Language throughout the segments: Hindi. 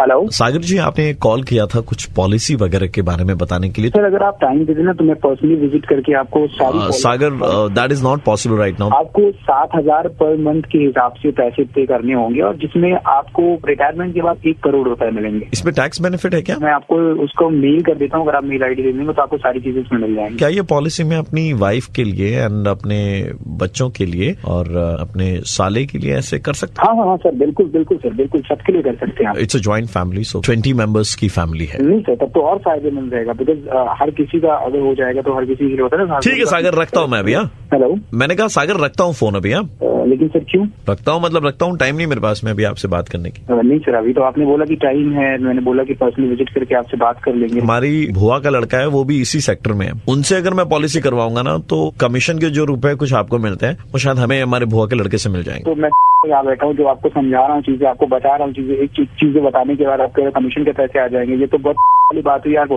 हेलो सागर जी, आपने कॉल किया था कुछ पॉलिसी वगैरह के बारे में बताने के लिए। सर, अगर आप टाइम दे देना तो मैं पर्सनली विजिट करके आपको sorry Sagar, that is not possible right now. आपको 7,000 पर मंथ के हिसाब से पैसे पे करने होंगे और जिसमें आपको रिटायरमेंट के बाद 1 करोड़ रुपए मिलेंगे। इसमें टैक्स बेनिफिट है क्या? मैं आपको उसको मेल कर देता हूँ, अगर आप मेल आईडी दे देंगे तो आपको सारी चीजें इसमें मिल जाएंगी। क्या ये पॉलिसी में अपनी वाइफ के लिए एंड अपने बच्चों के लिए और अपने साले के लिए ऐसे कर सकते हैं? हाँ सर, बिल्कुल बिल्कुल सर, बिल्कुल सबके लिए कर सकते हैं। It's a joint family, so 20 members की फैमिली है। नहीं सर, तब तो और फायदेमंद रहेगा, बिकॉज हर किसी का अगर हो जाएगा तो हर किसी के लिए होता है ना। ठीक है सागर, रखता हूँ मैं अभी। हेलो, मैंने कहा सागर रखता हूँ फोन अभी। लेकिन सर क्यों रखता हूँ? मतलब रखता हूँ, टाइम नहीं मेरे पास में अभी आपसे बात करने की। नहीं सर, अभी तो आपने बोला कि टाइम है, मैंने बोला कि पर्सनली विजिट करके आपसे बात कर लेंगे। हमारी भुआ का लड़का है, वो भी इसी सेक्टर में है। उनसे अगर मैं पॉलिसी करवाऊंगा ना तो कमीशन के जो रुपए कुछ आपको मिलते हैं वो शायद हमें हमारे भुआ के लड़के से मिल जाएंगे। तो मैं यहाँ बैठा हूँ, जो आपको समझा रहा हूँ चीजें, आपको बता रहा हूँ चीजें, एक चीजें बताने के बाद आपके कमीशन के पैसे आ जाएंगे। ये तो बहुत वाली बात हुई यार,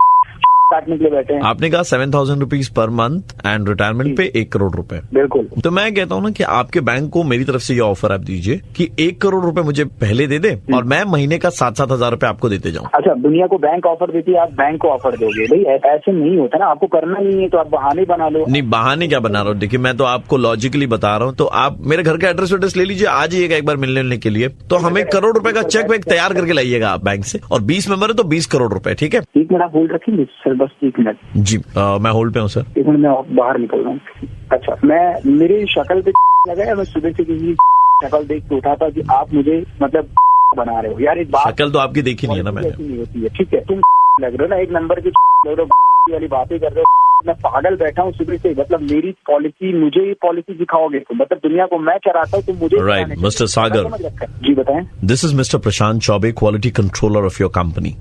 काटने के लिए बैठे हैं। आपने कहा 7,000 rupees per month and retirement पे 1 करोड़ रुपए। बिल्कुल। तो मैं कहता हूँ ना कि आपके बैंक को मेरी तरफ से ये ऑफर आप दीजिए कि 1 करोड़ रुपए मुझे पहले दे दे और मैं महीने का 7-7 हजार रुपए आपको देते जाऊँ। अच्छा, दुनिया को बैंक ऑफर देती है, आप बैंक को ऑफर दोगे? भाई ऐसे नहीं होता ना, आपको करना नहीं है तो आप बहाने बना लो। नहीं, बहाने क्या बना रहा हूँ? देखिए, मैं तो आपको लॉजिकली बता रहा हूँ। तो आप मेरे घर का एड्रेस वेड्रेस ले लीजिए, आ जाइएगा एक बार मिलने के लिए। तो हमें 1 करोड़ रुपए का चेक वेक तैयार करके लाइएगा आप बैंक से, और 20 मेंबर है तो 20 करोड़ रुपए। ठीक है? 1 मिनट आप होल्ड रखेंगे सर, बस 1 मिनट जी। मैं होल्ड पे हूँ सर। 1 मिनट, मैं बाहर निकल रहा हूँ। अच्छा, मैं मेरी शक्ल पे लगा, मैं सुबह से किसी शक्ल देख के उठा था कि आप मुझे मतलब बना रहे हो यार। एक बात, शक्ल तो आपकी देखी नहीं है ना मैंने। नहीं होती है, ठीक है? तुम लग रहे हो ना, एक नंबर की लग रहे हो, वाली बातें कर रहे हो। मैं पागल बैठा हूँ सुबह से, मतलब मेरी पॉलिसी, मुझे ये पॉलिसी सिखाओगे तो मतलब दुनिया को मैं चलाता हूँ, तुम मुझे। राइट मिस्टर सागर, जी बताएं। This is mister Prashant Choubey, quality controller of your company.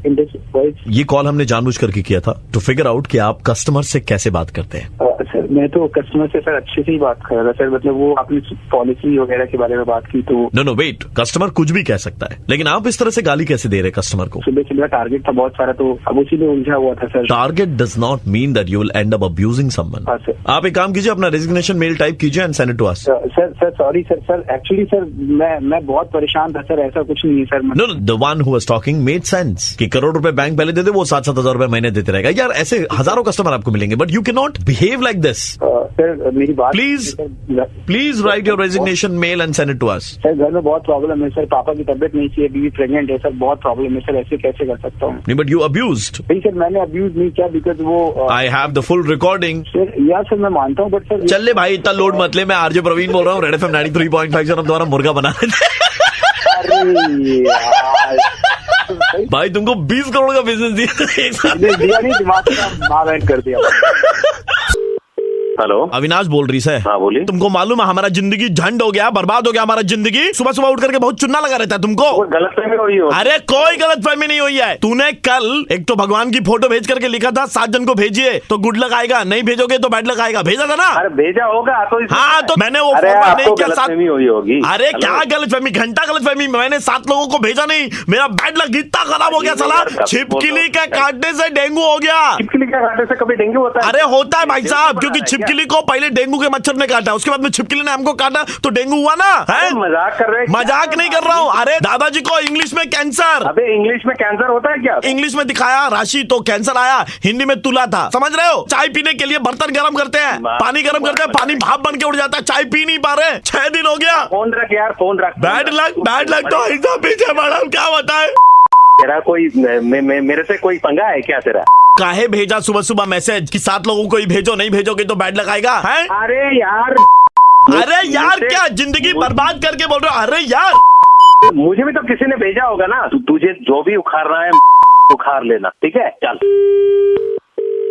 ये कॉल हमने जानबूझ करके किया था टू फिगर आउट कि आप कस्टमर से कैसे बात करते हैं। सर, मैं तो कस्टमर से सर अच्छे से ही बात कर रहा था सर, मतलब वो आपने पॉलिसी वगैरह के बारे में बात की तो। नो वेट, कस्टमर कुछ भी कह सकता है, लेकिन आप इस तरह से गाली कैसे दे रहे कस्टमर को? सुबह से मेरा टारगेट था बहुत सारा, तो अब उसी में उलझा हुआ था sir. Target does not mean that you will end up abusing someone. हाँ सर। आप एक काम कीजिए, अपना रेजिग्नेशन मेल टाइप कीजिए and send it to us. Sir sorry sir, actually sir मैं बहुत परेशान था सर, ऐसा कुछ नहीं है sir. No, the one who was talking made sense कि रुपए बैंक पहले दे दे, वो 7-7 हजार रुपए महीने देते रहेगा। यार ऐसे हजारों कस्टमर आपको मिलेंगे, but you can not behave like this. Sir मेरी बात, please write your resignation mail and send it to us. Sir घर में बहुत प्रॉब्लम है सर, पापा की तबियत नहीं चाहिए, बीवी प्रेग्नेंट है सर, बहुत प्रॉब्लम है सर, ऐसे कैसे कर सकता हूँ? नहीं, बट यू अब्यूज्ड। नहीं सर, मैंने अब्यूज नहीं किया, बिकॉज वो I have the full recording. Sir यार सर, मैं मानता हूँ, बट सर चल ले भाई, इतना लोड मत ले। मैं आरजे प्रवीण बोल रहा हूँ, रेड एफएम 93.5 से हम तुम्हारा मुर्गा बना भाई, तुमको 20 करोड़ का बिजनेस दिया नहीं, दिमाग में कर दिया। हेलो, अविनाश बोल रही है। हाँ बोलिए। तुमको मालूम है हमारा जिंदगी झंड हो गया, बर्बाद हो गया हमारा जिंदगी। सुबह सुबह उठ करके बहुत चुनना लगा रहता है तुमको। गलतफहमी हुई हो? अरे कोई गलतफहमी नहीं हुई है। तूने कल एक तो भगवान की फोटो भेज करके लिखा था 7 जन को भेजिए तो गुड लक आएगा, नहीं भेजोगे तो बैड लक आएगा, भेजा था ना? अरे भेजा होगा तो। हाँ, तो मैंने वो फॉरवर्ड नहीं किया। गलतफहमी हुई होगी। अरे क्या गलतफहमी, घंटा गलतफहमी। मैंने 7 लोगों को भेजा नहीं, मेरा बैड लक इतना खराब हो गया साला। छिपकली के काटने से डेंगू हो गया। छिपकली के काटने से कभी डेंगू होता है? अरे होता है भाई साहब, क्योंकि छिपकली को पहले डेंगू के मच्छर ने काटा, उसके बाद में छिपकली ने हमको काटा तो डेंगू हुआ ना। है मजाक कर रहे हैं? मजाक नहीं कर रहा हूँ। अरे दादाजी को इंग्लिश में कैंसर। अबे इंग्लिश में कैंसर होता है क्या? इंग्लिश में दिखाया राशि तो कैंसर आया, हिंदी में तुला था। समझ रहे हो? चाय पीने के लिए बर्तन गर्म करते हैं, पानी गर्म करते हैं, पानी भाप बन के उड़ जाता है, चाय पी नहीं पा रहे। 6 दिन हो गया। फोन रख यार, फोन रख। बैड लक तो ऐसा पीछे मैडम, क्या बताए? तेरा कोई मेरे से कोई पंगा है क्या तेरा? काहे भेजा सुबह सुबह मैसेज कि 7 लोगों को ही भेजो, नहीं भेजोगे तो बैड लक आएगा? है अरे यार क्या जिंदगी बर्बाद करके बोल रहे हो? अरे यार मुझे भी तो किसी ने भेजा होगा ना। तुझे जो भी उखाड़ना है उखाड़ लेना, ठीक है? चल।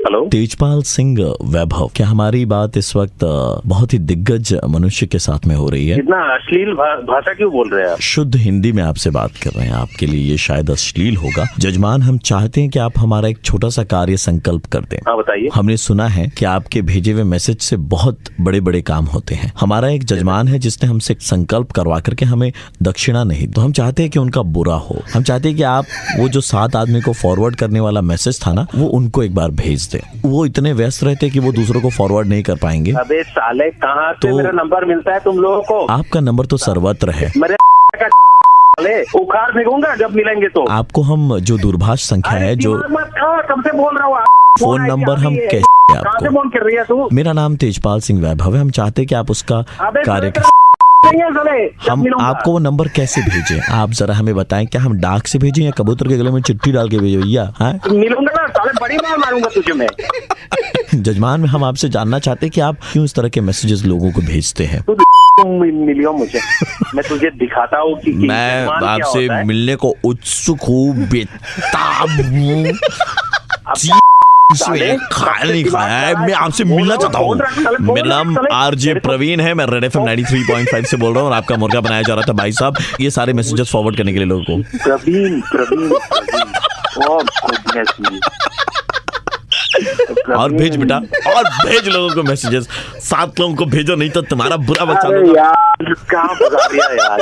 हेलो, तेजपाल सिंह वैभव, क्या हमारी बात इस वक्त बहुत ही दिग्गज मनुष्य के साथ में हो रही है? इतना अश्लील भाषा क्यों बोल रहे हैं आप? शुद्ध हिंदी में आपसे बात कर रहे हैं। आपके लिए ये शायद अश्लील होगा। जजमान, हम चाहते हैं कि आप हमारा एक छोटा सा कार्य संकल्प कर दें। हाँ बताइए। हमने सुना है कि आपके भेजे हुए मैसेज से बहुत बड़े बड़े काम होते हैं। हमारा एक जजमान है जिसने हमसे एक संकल्प करवा करके हमें दक्षिणा नहीं, तो हम चाहते हैं कि उनका बुरा हो। हम चाहते हैं कि आप वो जो 7 आदमी को फॉरवर्ड करने वाला मैसेज था ना, वो उनको एक बार भेज दे। वो इतने व्यस्त रहते कि वो दूसरों को फॉरवर्ड नहीं कर पाएंगे। अबे साले, कहाँ से मेरा नंबर मिलता है तुम लोगों को? आपका नंबर तो सर्वत्र है। साले उखाड़ फेंकूंगा जब मिलेंगे तो। आपको हम जो दूरभाष संख्या है, जो कब से बोल रहा हूँ, फोन नंबर हम कैसे कहाँ से फोन कर रही है तू? मेरा नाम तेजपाल सिंह वैभव है। हम चाहते हैं कि आप उसका कार्य हम आपको वो नंबर कैसे भेजें, आप जरा हमें बताएं। क्या हम डाक से भेजें या कबूतर के गले में चिट्ठी डाल के भेजें भैया? हाँ मिलूंगा ना साले, बड़ी मार मारूंगा तुझे मैं। जजमान, हम आपसे जानना चाहते हैं कि आप क्यों इस तरह के मैसेजेस लोगों को भेजते हैं। मिलियो मुझे, मैं तुझे दिखाता हूँ कि मैं आपसे मिलने को उत्सुक हूँ, बेताब हूँ। खाया नहीं खाया है, मैं आपसे मिलना चाहता हूँ। मेरा नाम आरजे प्रवीण है, मैं रेड एफएम 93.5 से बोल रहा हूँ और आपका मुर्गा बनाया जा रहा था भाई साहब, ये सारे मैसेजेस फॉरवर्ड करने के लिए लोगों को। प्रवीण और भेज बेटा, और भेज लोगों को मैसेजेस, 7 लोगों को भेजो, नहीं तो तुम्हारा बुरा बच्चा यार कहाँ फंसा दिया यार।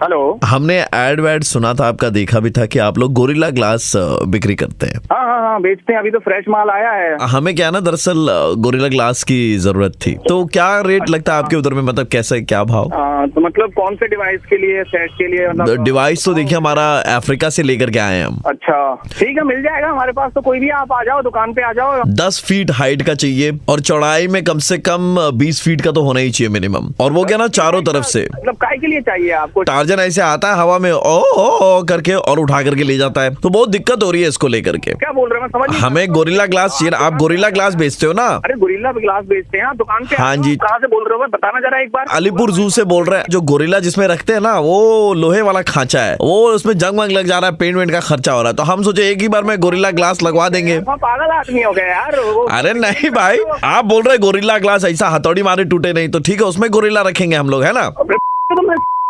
हेलो, हमने एड वैड सुना था आपका, देखा भी था कि आप लोग गोरिल्ला ग्लास बिक्री करते हैं। हाँ बेचते हैं, अभी तो फ्रेश माल आया है। हमें क्या ना, दरअसल गोरिल्ला ग्लास की जरूरत थी, तो क्या रेट लगता है आपके उधर में, मतलब कैसे क्या भाव? तो मतलब कौन से डिवाइस के लिए, सेट के लिए? मतलब डिवाइस तो देखिए हमारा अफ्रीका से लेकर के आए हैं हम। अच्छा ठीक है, मिल जाएगा हमारे पास तो, कोई भी आप आ जाओ, दुकान पे आ जाओ। 10 फीट हाइट का चाहिए और चौड़ाई में कम से कम 20 फीट का तो होना ही चाहिए मिनिमम, और वो क्या ना चारों तरफ से। मतलब काय के लिए चाहिए आपको? टार्जन ऐसे आता है हवा में ओ करके और उठा करके ले जाता है, तो बहुत दिक्कत हो रही है इसको लेकर के। क्या बोल रहे हैं, समझ? हमें गोरिल्ला ग्लास चाहिए। आप गोरिल्ला ग्लास बेचते हो ना? अरे गोरिल्ला ग्लास बेचते हैं दुकान पे। हाँ जी। कहाँ से बोल रहे हो, बताना जरा एक बार। अलीपुर जू से बोल रहे हैं। जो गोरिल्ला जिसमें रखते हैं ना, वो लोहे वाला खांचा है, वो उसमें जंग वंग लग जा रहा है, पेंट वेंट का खर्चा हो रहा है, तो हम सोचे एक ही बार में गोरिल्ला ग्लास लगवा देंगे। पागल आदमी हो गए यार। अरे नहीं भाई, आप बोल रहे गोरिल्ला ग्लास ऐसा हथौड़ी मारे टूटे नहीं, तो ठीक है उसमें गोरिल्ला रखेंगे हम लोग, है ना?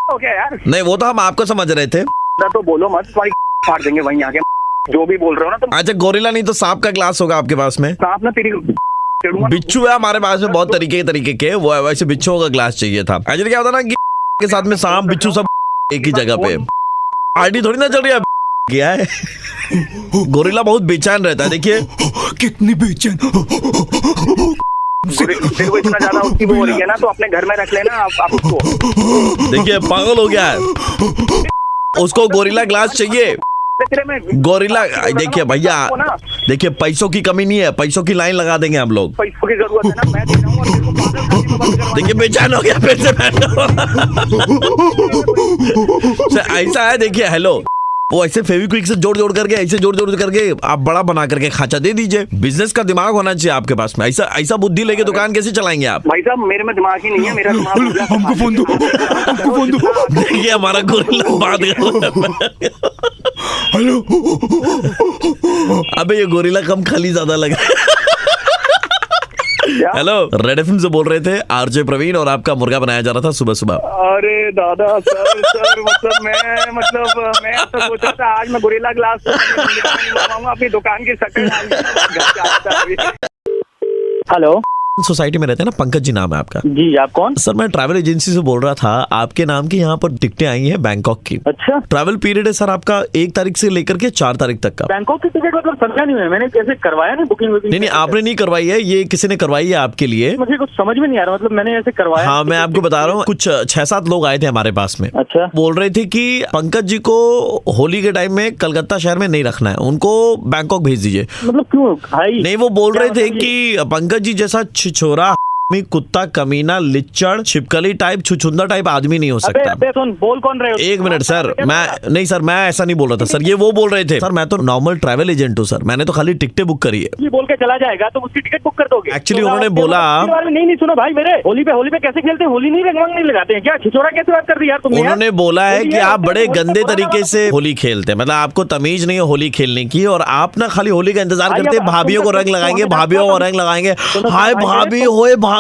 हो गया यार। नहीं वो तो हम आपको समझ रहे थे। तो बोलो मत, तुम्हारी फाड़ देंगे वहीं आके, जो भी बोल रहे हो ना तुम। अच्छा गोरिल्ला नहीं तो सांप का ग्लास होगा आपके पास में? सांप ना तेरी बिच्छू है हमारे पास में, बहुत तरीके के वो है, वैसे बिच्छू का ग्लास चाहिए था। एक्चुअली क्या होता ना कि के साथ में सांप बिच्छू सब एक ही जगह पे। आईडी थोड़ी ना चल रही है, क्या है? गोरिल्ला बहुत बेचैन रहता है, देखिए कितनी बेचैन। तेरे को इतना ज्यादा उसकी वो हो रही है ना, तो अपने घर में रख लेना आप उसको। देखिए पागल हो गया है, उसको गोरिल्ला ग्लास चाहिए। गोरिल्ला देखिए भैया, देखिए पैसों की कमी नहीं है, पैसों की लाइन लगा देंगे हम लोग। पैसों की जरूरत है ना, मैं दे रहा हूं और तेरे को देखिए बेचैन हो गया फिर से। ऐसा है देखिए, हेलो, वो ऐसे फेविक्विक से जोड़ करके, ऐसे जोड़ करके आप बड़ा बना करके खांचा दे दीजिए। बिजनेस का दिमाग होना चाहिए आपके पास में। ऐसा बुद्धि लेके दुकान कैसे चलाएंगे आप? भाई साहब मेरे में दिमाग ही नहीं है, मेरा दिमाग। हमको फोन दो, हमको फोन दो। देखिए हमारा गोरिल्ला बात कर। हेलो, अबे ये गोरिल्ला कम खाली ज्यादा लगा। हेलो, रेड एफएम से बोल रहे थे आरजे प्रवीण, और आपका मुर्गा बनाया जा रहा था सुबह सुबह। अरे दादा सर मतलब मैं तो सोचा था आज मैं गोरिल्ला ग्लास अपनी दुकान की शक्ल। हेलो, सोसाइटी में रहते हैं ना, पंकज जी नाम है आपका? जी, आप कौन? सर मैं ट्रैवल एजेंसी से बोल रहा था, आपके नाम की यहाँ पर टिकटें आई हैं बैंकॉक की। अच्छा, ट्रैवल पीरियड है सर आपका 1 तारीख से लेकर के 4 तारीख तक का। बैंकॉक की टिकट मतलब समझा नहीं है मैंने, कैसे करवाया ना बुकिंग? नहीं आपने नहीं करवाई है, ये किसी ने करवाई है आपके लिए। मुझे कुछ समझ में नहीं आ रहा, मतलब मैंने ऐसे करवाया। हाँ मैं आपको बता रहा हूँ, कुछ 6-7 लोग आए थे हमारे पास में। अच्छा, बोल रहे थे कि पंकज जी को होली के टाइम में कलकत्ता शहर में नहीं रखना है, उनको बैंकॉक भेज दीजिए। मतलब क्यों भाई? नहीं वो बोल रहे थे कि पंकज जी जैसा छिछोरा, कुत्ता, कमीना, लिच्चड़, छिपकली टाइप, छुछुंदा टाइप आदमी नहीं हो सकता। अबे सुन, बोल कौन रहे हो? एक मिनट सर, मैं सर मैं ऐसा नहीं बोल रहा था सर, ये वो बोल रहे थे। सर मैं तो नॉर्मल ट्रैवल एजेंट हूँ सर, मैंने तो खाली टिकटें बुक करी है। ये बोल के चला जाएगा तो उसकी टिकट बुक कर दोगे? एक्चुअली उन्होंने बोला नहीं सुनो भाई मेरे, होली पे कैसे खेलते हैं? होली नहीं लगाते हैं क्या? छिछोरा कैसे बात कर दी यार तुमने? उन्होंने बोला है कि आप बड़े गंदे तरीके से होली खेलते हैं, मतलब आपको तमीज नहीं है होली खेलने की, और आप ना खाली होली का इंतजार करते हैं, भाभीियों को रंग लगाएंगे, भाभीियों को रंग लगाएंगे, हाय भाभी होए भाभी,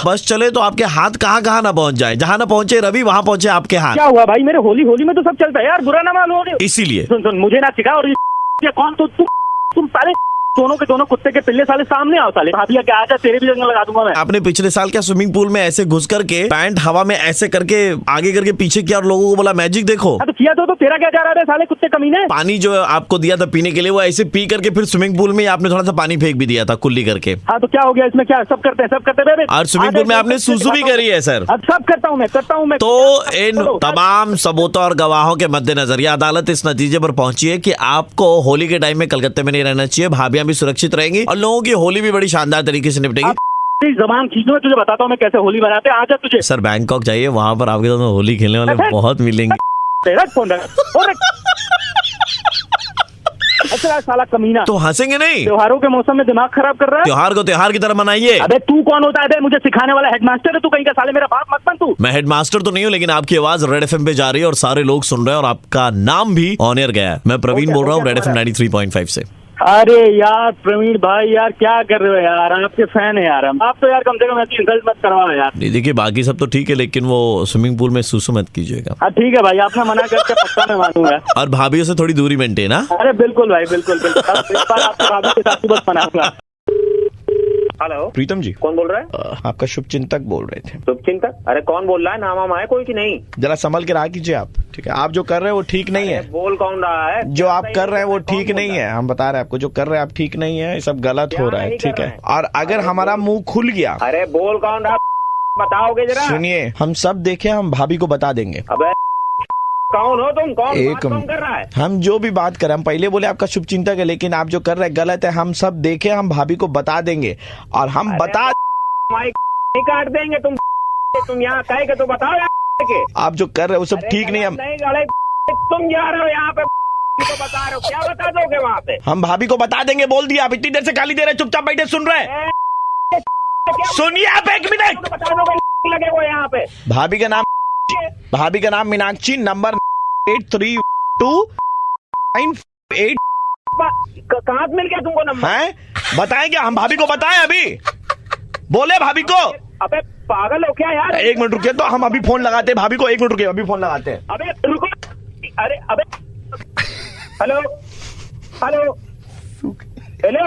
बस चले तो आपके हाथ कहाँ ना पहुंच जाए, जहाँ ना पहुंचे रवि वहाँ पहुंचे आपके हाथ। क्या हुआ भाई मेरे? होली में तो सब चलता है यार, बुरा ना मालूम। इसीलिए सुन मुझे ना सिखा, और ये कौन? तो तुम साले दोनों के दोनों कुत्ते के पिल्ले साले सामने आओ साले। भाभी क्या आजा, तेरे भी जंग लगा दूंगा मैं। आपने पिछले साल क्या स्विमिंग पूल में ऐसे घुस करके पैंट हवा में ऐसे करके आगे करके पीछे किया और लोगों को बोला मैजिक देखो। तो किया तो तेरा क्या जा रहा है साले कुत्ते कमीने। पानी जो आपको दिया था पीने के लिए वो ऐसे पी करके फिर स्विमिंग पूल में आपने थोड़ा सा पानी फेंक भी दिया था कुल्ली करके। हाँ तो क्या हो गया इसमें, क्या सब करते हैं और स्विमिंग पूल में आपने सुसु भी करी है सर। अब सब करता हूँ मैं। तो इन तमाम सबूतों और गवाहों के मद्देनजर यह अदालत इस नतीजे पर पहुंची है कि आपको होली के टाइम में कलकत्ते में नहीं रहना चाहिए। भाभियां भी सुरक्षित रहेंगी और लोगों की होली भी बड़ी शानदार तरीके से निपटेगी। जबान खींचो, तुझे बताता हूँ मैं कैसे होली बनाते हैं। आजा तुझे सर बैंकॉक जाइए, वहां पर आपके साथ होली खेलने वाले बहुत मिलेंगे। तेरा फोन अच्छा साला कमीना। तो हंसेंगे नहीं। त्योहारों के मौसम में दिमाग खराब कर रहा है। त्योहार को त्योहार की तरह मनाइए। अबे तू कौन होता है मुझे सिखाने वाला? हेडमास्टर है तू कहीं का साले, मेरा बाप मत बन तू। मैं हेडमास्टर तो नहीं हूँ लेकिन आपकी आवाज रेड एफएम पे जा रही है और सारे लोग सुन रहे हैं और आपका नाम भी ऑन एयर गया है। मैं प्रवीण बोल रहा हूँ रेड एफएम 93.5 से। अरे यार प्रवीण भाई यार क्या कर रहे हो यार, आपके फैन है यार हम। आप तो यार कम से कम ऐसी इंसल्ट मत करवाओ यार। नहीं देखिए बाकी सब तो ठीक है लेकिन वो स्विमिंग पूल में सुसु मत कीजिएगा। हाँ ठीक है भाई, आपने मना करके पक्का मैं मानूंगा। और भाभीयों से थोड़ी दूरी मेंटेन। अरे बिल्कुल भाई बिल्कुल। इस बार आपके भाभी के साथ बस मनाऊंगा। हेलो प्रीतम जी, कौन बोल रहा है? आपका शुभ चिंतक बोल रहे थे। शुभचिंतक? अरे कौन बोल रहा है? नाम वाम है कोई कि नहीं? जरा संभल के रहा कीजिए आप, ठीक है? आप जो कर रहे हैं वो ठीक नहीं है। बोल कौन रहा है? जो आप कर रहे हैं वो ठीक नहीं है, हम बता रहे हैं आपको। जो कर रहे हैं आप ठीक नहीं है, ये सब गलत हो रहा है, ठीक है? और अगर हमारा मुंह खुल गया, अरे बोल कौन रहा, बताओगे जरा। सुनिए, हम सब देखे, हम भाभी को बता देंगे। अबे कौन हो तुम? कौन एक बात कौन कर रहा है? हम जो भी बात करें, हम पहले बोले आपका शुभ चिंतक है लेकिन आप जो कर रहे हैं गलत है। हम सब देखे, हम भाभी को बता देंगे और हम बता माइक नहीं काट देंगे तुम यहाँ कहे के तो बताओ यार के। आप जो कर रहे हो वो सब ठीक नहीं है। नहीं अरे तुम जा रहे हो यहाँ पे तो बता रहे हो, क्या बता दोगे वहाँ पे? हम भाभी को बता देंगे, बोल दिया। आप इतनी देर से गाली दे रहे, चुपचाप बैठे सुन रहे हैं। सुनिए आप एक मिनट, बता दोगे लगे वो यहाँ पे। भाभी का नाम मीनाक्षी, नंबर 832998। कहाँ से मिल गया तुमको नंबर? हैं? बताएं क्या? हम भाभी को बताएं अभी? बोले भाभी को। अबे पागल हो क्या यार? एक मिनट रुकिए, तो हम अभी फोन लगाते हैं भाभी को। एक मिनट रुकिए, अभी फोन लगाते हैं। अबे रुको। अरे अबे हेलो हेलो हेलो,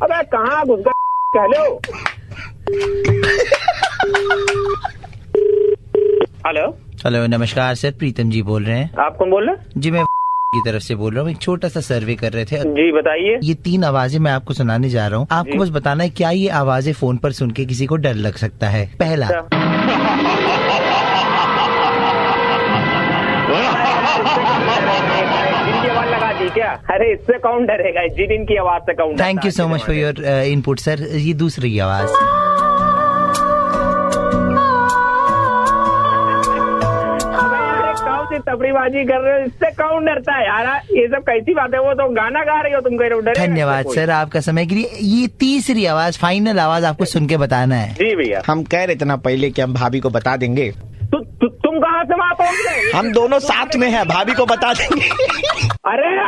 अबे कहाँ घुस गए? हेलो हेलो हेलो नमस्कार सर, प्रीतम जी बोल रहे हैं। आप कौन बोल रहे हैं? जी मैं की तरफ से बोल रहा हूँ। एक छोटा सा सर्वे कर रहे थे। जी बताइए। ये 3 आवाजें मैं आपको सुनाने जा रहा हूँ। आपको बस बताना है क्या ये आवाजें फोन पर सुन के किसी को डर लग सकता है। पहला, जिनकी आवाज लगा दी क्या? अरे इससे कौन डरेगा? जिन इनकी आवाज से कौन? Thank you so much for your input sir. ये दूसरी आवाज, तबड़ीबाजी कर रहे हो, इससे कौन डरता है यार? ये सब कैसी बात है? वो तो गाना गा रही हो तुम, कह रहे हो डरे? धन्यवाद सर आपका समय के लिए। ये तीसरी आवाज, फाइनल आवाज आपको सुन के बताना है। जी भैया। हम कह रहे थे ना पहले कि हम भाभी को बता देंगे। तुम कहाँ से वहाँ पहुँच गए? हम दोनों साथ में हैं, भाभी को बता देंगे। अरे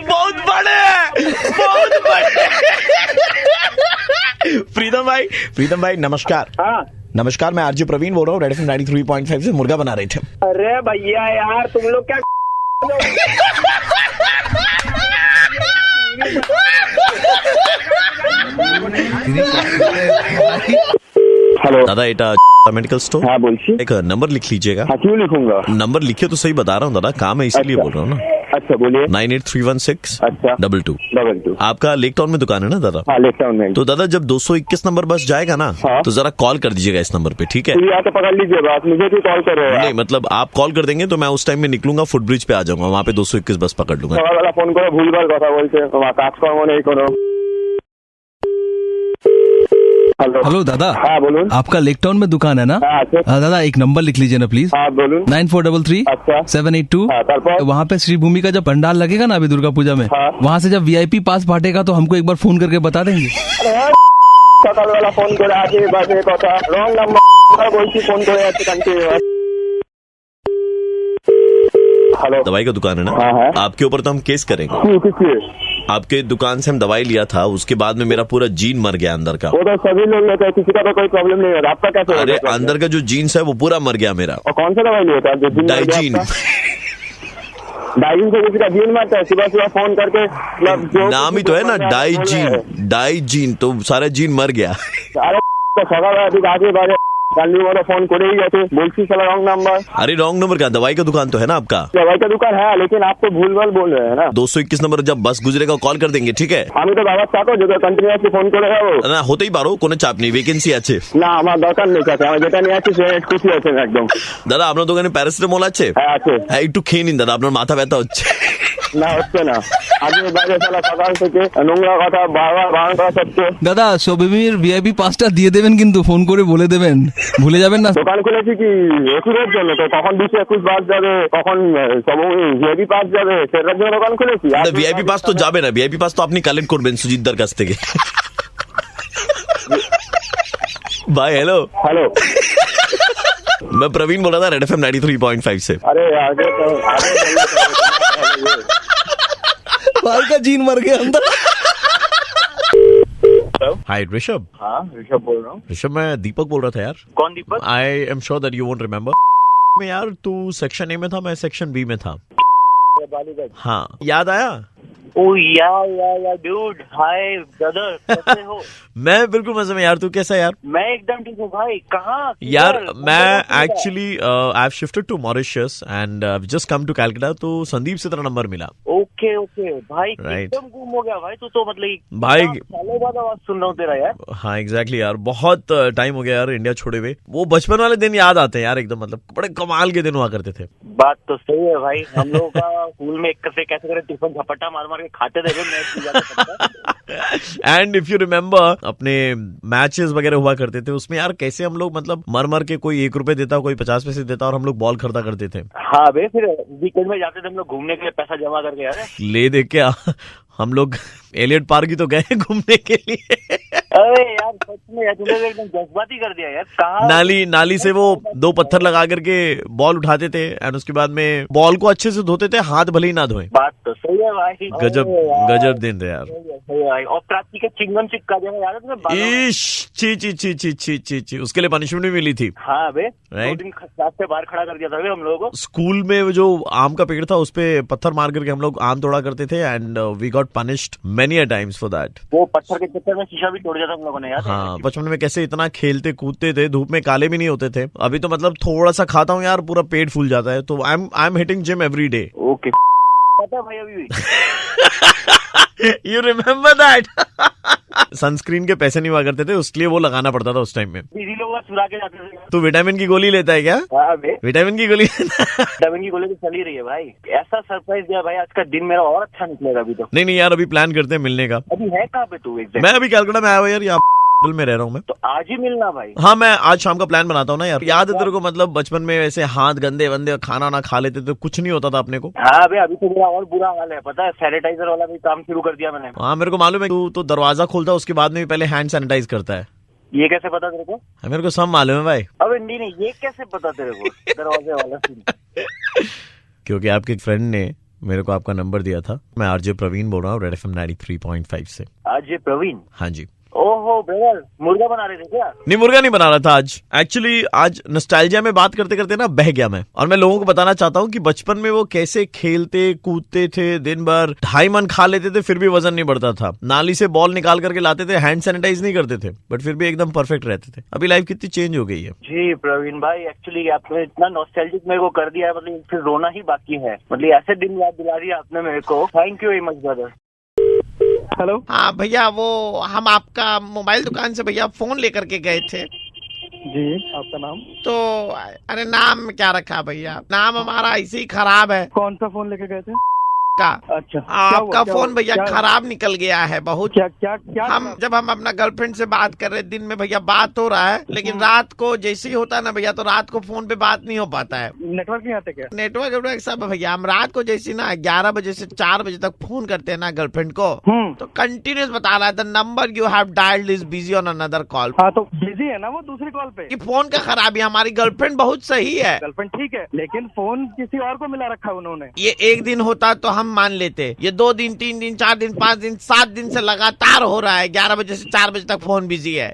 बहुत बड़े, बहुत बड़े। प्रीतम भाई नमस्कार। हाँ नमस्कार, मैं आरजे प्रवीण बोल रहा हूँ, रेड एफएम 93.5 से। मुर्गा बना रहे थे। अरे भैया यार तुम लोग क्या हेलो दादा, एटा मेडिकल स्टोर। हाँ बोलिए। एक नंबर लिख लीजिएगा। हाँ क्यों लिखूंगा? नंबर लिखिए तो सही बता रहा हूँ दादा, काम है इसीलिए बोल रहा हूँ ना। अच्छा बोलिए। 98316 अच्छा 22। आपका लेक टाउन में दुकान है ना दादा? हाँ लेक टाउन में। तो दादा जब 221 नंबर बस जाएगा ना, हाँ। तो जरा कॉल कर दीजिएगा इस नंबर पे, ठीक है? तो यहाँ तो पकड़ लीजिए बात, मुझे क्यों कॉल कर रहे हो? नहीं मतलब आप कॉल कर देंगे तो मैं उस टाइम में निकलूंगा, फुटब्रिज पे आ जाऊंगा, वहाँ पे 221 बस पकड़ लूंगा। वाला फोन करो, भूल कर कथा बोलते काज नहीं करो। हेलो दादा। हाँ बोलून। आपका लेक टाउन में दुकान है ना? हाँ दादा एक नंबर लिख लीजिए ना प्लीज। हाँ बोलून। 9433 अच्छा 782। वहाँ पे श्री भूमि का जब पंडाल लगेगा ना अभी दुर्गा पूजा में, हाँ। वहाँ से जब VIP पास फाटेगा तो हमको एक बार फोन करके बता देंगे। सकाल वाला फोन करे आगे बाजे कथा रॉन्ग नंबर बोलছি फोन करे आते कंटिन्यू। हेलो दवाई का दुकान है ना? हाँ। आपके ऊपर तो हम केस करेंगे। क्यों किसलिए? आपके दुकान से हम दवाई लिया था, उसके बाद में मेरा पूरा जीन मर गया अंदर का। वो तो सभी लोग लेते हैं, किसी का तो कोई प्रॉब्लम नहीं होता, आपका कैसे? अरे अंदर का जो जीन्स है वो पूरा मर गया मेरा। और कौन सा दवाई लिया था? डाइजीन। डाइजिन से किसी का जीन मरता है, सुबह सुबह फोन करके मतलब जो नाम ही तो है ना डाइजीन, तो सारा जीन मर गया। अरे सगा आगे बारे वाला फोन करे ही जाते बोलती साला रॉन्ग नंबर। अरे रॉन्ग नंबर का, दवाई का दुकान तो है ना आपका? दवाई का दुकान है, लेकिन आपको भूल बोल रहे हैं ना। 221 नंबर जब बस गुजरेगा कॉल कर देंगे, ठीक है? আমি তো দাদা চাকো যে কন্টিনিউয়াসলি ফোন করে যাবো না হতেই পারো, কোনো চাপ নেই, ভ্যাকেন্সি আছে। না আমার দরকার নেই কাছে, আমি যেটা নিয়ে আছি সে খুশি আছেন একদম। দাদা আপনার দোকানে প্যারাসিটামল আছে? হ্যাঁ আছে। হ্যাঁ একটু খেয়ে নিন দাদা, আপনার মাথা ব্যথা হচ্ছে। না হচ্ছে না, আগে বাইরে সালা সকাল থেকে নোংরা কথা বারবার বারণ করা সত্ত্বেও। দাদা শোবিমির ভিআইপি পাসটা দিয়ে দেবেন, কিন্তু ফোন করে বলে দেবেন, ভুলে যাবেন না। দোকান খুলেছি কি ওষুধের জন্য, তো কখন 20-21 বাস যাবে, কখন সব ভিআইপি পাস যাবে, সেটার জন্য দোকান খুলেছি। ভিআইপি পাস তো যাবে না, ভিআইপি পাস তো আপনি কালেক্ট করবেন সুজিতদার কাছ থেকে। भाई हेलो हेलो मैं प्रवीण बोल रहा था रेड एफएम 93.5 से। अरे आगे भाई का जीन मर गया अंदर। हाय ऋषभ। हाँ ऋषभ बोल रहा हूँ। ऋषभ मैं दीपक बोल रहा था यार। कौन Deepak? I am sure that you won't remember मैं यार, तू सेक्शन ए में था, मैं सेक्शन बी में था। हाँ याद आया? Oh yeah, dude. Hi, brother. कैसे हो? मैं बिल्कुल मजे में यार, तू कैसा है यार? मैं एकदम ठीक हूँ भाई। कहाँ? यार मैं actually I have shifted to Mauritius and just come to Calcutta, तो संदीप से तेरा नंबर मिला। ओके भाई Right. एकदम गुम हो गया भाई, तू तो मतलब भाई सालों बाद आवाज सुन रहा हूँ तेरा यार। हाँ एग्जैक्टली यार, बहुत टाइम हो गया यार इंडिया छोड़े हुए। वो बचपन वाले दिन याद आते हैं यार एकदम, मतलब बड़े कमाल के दिन हुआ करते थे। बात तो सही है भाई, हम लोगों का स्कूल में एक से कैसे करे टिफिन झपट्टा मार मार के खाते थे एंड इफ यू रिमेम्बर अपने मैचेस वगैरह हुआ करते थे, उसमें यार कैसे हम लोग मतलब मर मर के कोई 1 रुपए देता, कोई 50 पैसे देता और हम लोग बॉल खरीदा करते थे। हाँ बे, फिर वीकेंड में जाते थे हम लोग घूमने के लिए, पैसा जमा करके यार। ले दे क्या हम लोग एलियट पार्क ही तो गए घूमने के लिए। अरे यार सच में यार, तुमने तो एकदम जज्बाती कर दिया यार। कहाँ नाली से वो 2 पत्थर लगा करके बॉल उठाते थे एंड उसके बाद में बॉल को अच्छे से धोते थे, हाथ भले ही ना धोए। बात तो सही है भाई। गजब दिन थे यार। सही है भाई। और प्राची के चिंगम चिपका देना याद है तुम्हें? इश ची उसके लिए पनिशमेंट भी मिली थी। हाँ बे, 2 Right. दिन क्लास से बाहर खड़ा कर दिया था बे हम लोगों को। स्कूल में जो आम का पेड़ था उस पे पत्थर मार करके हम लोग आम तोड़ा करते थे and we got punished many a times for that. वो पत्थर के चक्कर में शीशा भी तोड़ दिया था हम लोगों ने यार। हाँ बचपन में कैसे इतना खेलते कूदते थे, धूप में काले भी नहीं होते थे। अभी तो मतलब थोड़ा सा खाता हूँ यार पूरा पेट फूल जाता है, तो I am hitting gym every day. Okay पता भाई अभी भी। You remember that? सनस्क्रीन के पैसे नहीं हुआ करते थे, उसके लिए वो लगाना पड़ता था उस टाइम में। दीदी लोग चुरा के जाते थे। तू विटामिन की गोली लेता है क्या? हाँ बे, विटामिन की गोली विटामिन की गोली तो चल ही रही है भाई। ऐसा सरप्राइज दिया भाई, आज का दिन मेरा और अच्छा निकलेगा अभी तो। नहीं यार, अभी प्लान करते हैं मिलने का। अभी है कहाँ पे तू एग्जैक्ट? मैं अभी कैलकाटा में आया हुआ यार, यहाँ में रह रहा हूँ मैं। तो आज ही मिलना भाई। हाँ मैं आज शाम का प्लान बनाता हूँ ना यार। याद है तेरे को, मतलब बचपन में वैसे हाथ गंदे वंदे खाना ना खा लेते थे, कुछ नहीं होता था अपने को। हाँ बे, अभी तो मेरा और बुरा हाल है पता है। सैनिटाइजर वाला भी काम शुरू कर दिया मैंने। हाँ मेरे को मालूम है, तू तो दरवाजा खोलता है उसके बाद में भी पहले हैंड सैनिटाइज करता है। ये कैसे पता तेरे को? हाँ, मेरे को सब मालूम है भाई। अबे नहीं, ये कैसे पता तेरे को दरवाजे वाला सीन? क्योंकि आपके एक फ्रेंड ने मेरे को आपका नंबर दिया था। मैं आरजे प्रवीण बोल रहा हूँ रेड एफएम 93.5 से। आरजे प्रवीण? हाँ जी। ओहो ब्रदर, मुर्गा बना रहे थे क्या? नहीं मुर्गा नहीं बना रहा था आज। एक्चुअली आज नॉस्टैल्जिया में बात करते करते ना बह गया मैं, और मैं लोगों को बताना चाहता हूँ कि बचपन में वो कैसे खेलते कूदते थे, दिन भर 2.5 मन खा लेते थे फिर भी वजन नहीं बढ़ता था। नाली से बॉल निकाल करके लाते थे, हैंड सैनिटाइज नहीं करते थे, बट फिर भी एकदम परफेक्ट रहते थे। अभी लाइफ कितनी चेंज हो गई है। जी प्रवीण भाई, एक्चुअली आपने इतना नॉस्टैल्जिक मेरे को कर दिया है, मतलब फिर रोना ही बाकी है। मतलब ऐसे दिन याद दिला दिया आपने मेरे को। Thank you very much brother. Hello. हाँ भैया, वो हम आपका मोबाइल दुकान से भैया फोन लेकर के गए थे। जी आपका नाम? तो अरे नाम क्या रखा भैया, नाम हमारा ऐसे ही खराब है। कौन सा फोन लेके गए थे? का अच्छा, आपका फोन भैया खराब निकल गया है बहुत। क्या हम जब हम अपना गर्लफ्रेंड से बात कर रहे, दिन में भैया बात हो रहा है, लेकिन रात को जैसे ही होता है ना भैया, तो रात को फोन पे बात नहीं हो पाता है। नेटवर्क नहीं आते क्या? नेटवर्क सब भैया, हम रात को जैसे ना 11 बजे से 4 बजे तक फोन करते हैं ना गर्लफ्रेंड को, तो कंटिन्यूस बता रहा है the number you have dialled is busy on another call. हाँ तो बिजी है ना वो दूसरी कॉल पे। कि फोन का खराबी, हमारी गर्लफ्रेंड बहुत सही है। गर्लफ्रेंड ठीक है, लेकिन फोन किसी और को मिला रखा उन्होंने। ये एक दिन होता तो हम हम मान लेते। ये 2 दिन 3 दिन 4 दिन 5 दिन 7 दिन से लगातार हो रहा है, 11 बजे से 4 बजे तक फोन बिजी है।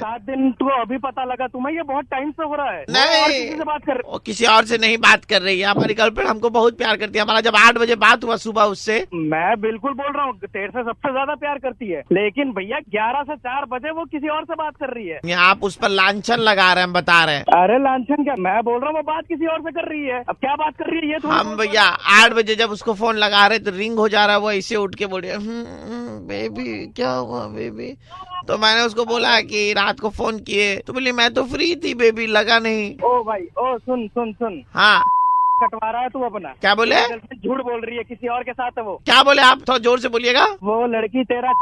7 दिन तो अभी पता लगा तुम्हें, ये बहुत टाइम से हो रहा है। नहीं, और किसी से बात कर वो किसी और से नहीं बात कर रही है। हमारी गर्लफ्रेंड हमको बहुत प्यार करती है। हमारा जब 8 बजे बात हुआ सुबह उससे, मैं बिल्कुल बोल रहा हूँ तेरे से सबसे ज्यादा प्यार करती है, लेकिन भैया 11 से 4 बजे वो किसी और से बात कर रही है। आप उस पर लांछन लगा रहे हैं, हम बता रहे हैं। अरे लांछन क्या, मैं बोल रहा हूँ वो बात किसी और से कर रही है। अब क्या बात कर रही है ये? हम भैया 8 बजे जब उसको फोन लगा रहे तो रिंग हो जा रहा है, वो ऐसे उठ के बोल रही है बेबी क्या हुआ बेबी। तो मैंने उसको बोला कि रात को फोन किए, तो बोली मैं तो फ्री थी बेबी, लगा नहीं। ओ भाई ओ सुन सुन सुन, हाँ कटवा रहा है तू अपना। क्या बोले? झूठ बोल रही है, किसी और के साथ है वो। क्या बोले आप? थोड़ा जोर से बोलिएगा। वो लड़की तेरा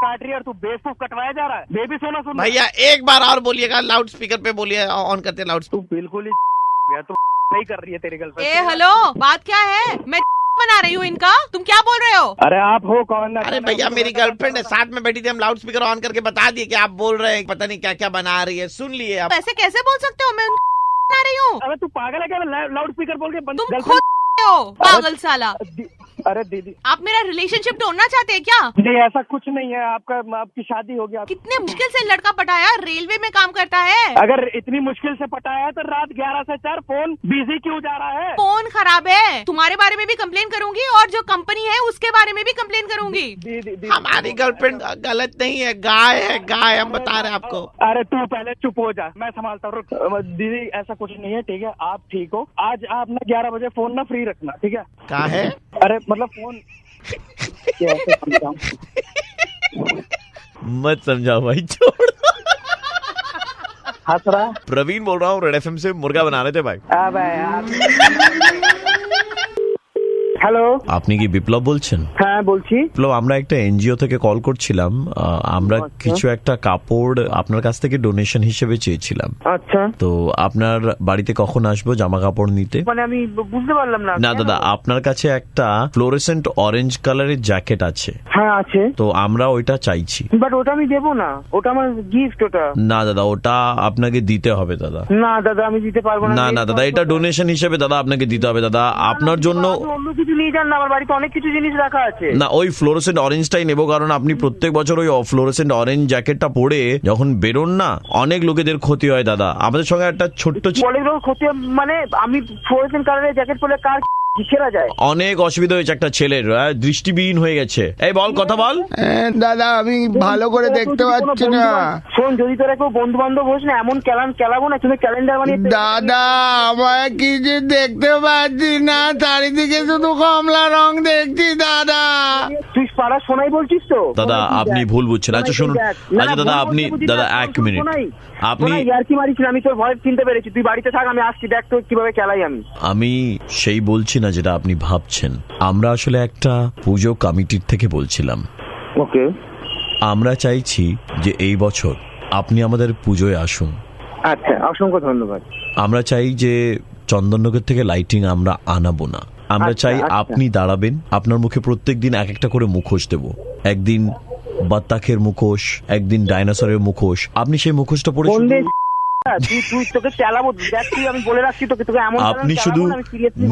काट रही है और तू बेवकूफ कटवाया जा रहा है। बेबी सोना सुन भैया एक बार और बोलिएगा, लाउड स्पीकर पे बोलिए, ऑन करते लाउड। तू बिल्कुल ही तू नहीं कर रही है तेरी गर्लफ्रेंड। ए हेलो, बात क्या है? मैं बना रही हूँ इनका, तुम क्या बोल रहे हो? अरे आप हो कौन? अरे भैया मेरी गर्लफ्रेंड है, साथ में बैठी थी, हम लाउड स्पीकर ऑन करके बता दिए कि आप बोल रहे हैं, पता नहीं क्या क्या बना रही है। सुन लिए आप। ऐसे कैसे बोल सकते हो? मैं बना रही हूँ। अरे तू पागल है क्या? लाउड स्पीकर बोल के तुम खुद हो पागल साला। अरे दीदी, आप मेरा रिलेशनशिप तोड़ना चाहते हैं क्या? नहीं ऐसा कुछ नहीं है। आपकी शादी हो गया। कितने मुश्किल से लड़का पटाया, रेलवे में काम करता है। अगर इतनी मुश्किल से पटाया है तो रात 11 से 4 फोन बिजी क्यों जा रहा है? फोन खराब है, तुम्हारे बारे में भी कंप्लेन करूंगी और जो कंपनी है उसके बारे में भी कंप्लेन करूंगी। दीदी हमारी गर्लफ्रेंड गलत नहीं है, गाय है गाय, हम बता रहे हैं आपको। अरे तू पहले चुप हो जा, मैं संभालता हूँ। दीदी ऐसा कुछ नहीं है, ठीक है? आप ठीक हो? आज आप ना 11 बजे फोन ना फ्री रखना, ठीक है? क्या है? अरे मतलब फोन कैसे समझाऊं? मत समझाओ भाई, छोड़। हंस रहा? प्रवीण बोल रहा हूँ, रेड एफएम से मुर्गा बना रहे थे भाई। अबे यार। হ্যালো, আপনি কি বিপ্লব বলছেন? হ্যাঁ বলছি। বিপ্লব, আমরা একটা এনজিও থেকে কল করছিলাম। আমরা কিছু একটা কাপড় আপনার কাছ থেকে ডোনেশন হিসেবে চেয়েছিলাম। আচ্ছা, তো আপনার বাড়িতে কখন আসবো জামা কাপড় নিতে? মানে আমি বুঝতে পারলাম না। না দাদা, আপনার কাছে একটা ফ্লোরেসেন্ট অরেঞ্জ কালারের জ্যাকেট আছে? হ্যাঁ আছে। তো আমরা ওইটা চাইছি। বাট ওটা আমি দেবো না, ওটা আমার গিফট। ওটা না দাদা, ওটা আপনাকে দিতে হবে দাদা। না দাদা, আমি দিতে পারবো না। না না দাদা, এটা ডোনেশন হিসেবে দাদা আপনাকে দিতে হবে দাদা। আপনার জন্য অন্য কিছু নিয়ে যান না, আমার বাড়িতে অনেক কিছু জিনিস রাখা আছে। না, ওই ফ্লোরেসেন্ট অরেঞ্জটাই নেবো, কারণ আপনি প্রত্যেক বছর ওই ফ্লোরেসেন্ট অরেঞ্জ জ্যাকেটটা পরে যখন বেরোন না, অনেক লোকেদের ক্ষতি হয় দাদা। আমাদের সঙ্গে একটা ছোট্ট ক্ষতি মানে আমি ফ্লোরেসেন্ট কালারের জ্যাকেট পরে কার ছেড়া যায়? অনেক অসুবিধা হয়েছে একটা ছেলের, দৃষ্টিবিহীন হয়ে গেছে। এই বল, কথা বল। দাদা আমি ভালো করে দেখতে পাচ্ছি না। শোন, যদি তোরা কেউ বন্ধু বান্ধব হোস না, এমন খেলাবো না, তুমি ক্যালেন্ডার বানিয়ে। দাদা আমার কিছু দেখতে পাচ্ছি না, চারিদিকে শুধু কমলা রং দেখছি দাদা। তুই পাড়া শোনাই বলছিস তো? দাদা আপনি ভুল বুঝছেন। আচ্ছা শুনুন, আচ্ছা দাদা আপনি, দাদা 1 মিনিট, আপনি ইয়ার্কি মারিস না, আমি তোর ভয় চিনতে পেরেছি। তুই বাড়িতে থাক, আমি আসছি, দেখ তো কিভাবে খেলাই আমি সেই বলছি না যেটা আপনি ভাবছেন। আমরা আসলে একটা পুজো কমিটির থেকে বলছিলাম। ওকে, আমরা চাইছি যে এই বছর আপনি আমাদের পুজোয় আসুন। আচ্ছা, অসংখ্য ধন্যবাদ। আমরা চাই যে চন্দননগর থেকে লাইটিং আমরা আনাবো না। আমরা চাই আপনি দাঁড়াবেন, আপনার মুখে প্রত্যেকদিন এক একটা করে মুখোশ দেব। একদিন বাত্তাখের মুখোশ, একদিন ডাইনোসরের মুখোশ। আপনি সেই মুখোশটা পরে তুই তোকে চালাবো, দেখ তুই, আমি বলে রাখছি তোকে এমন। আপনি শুধু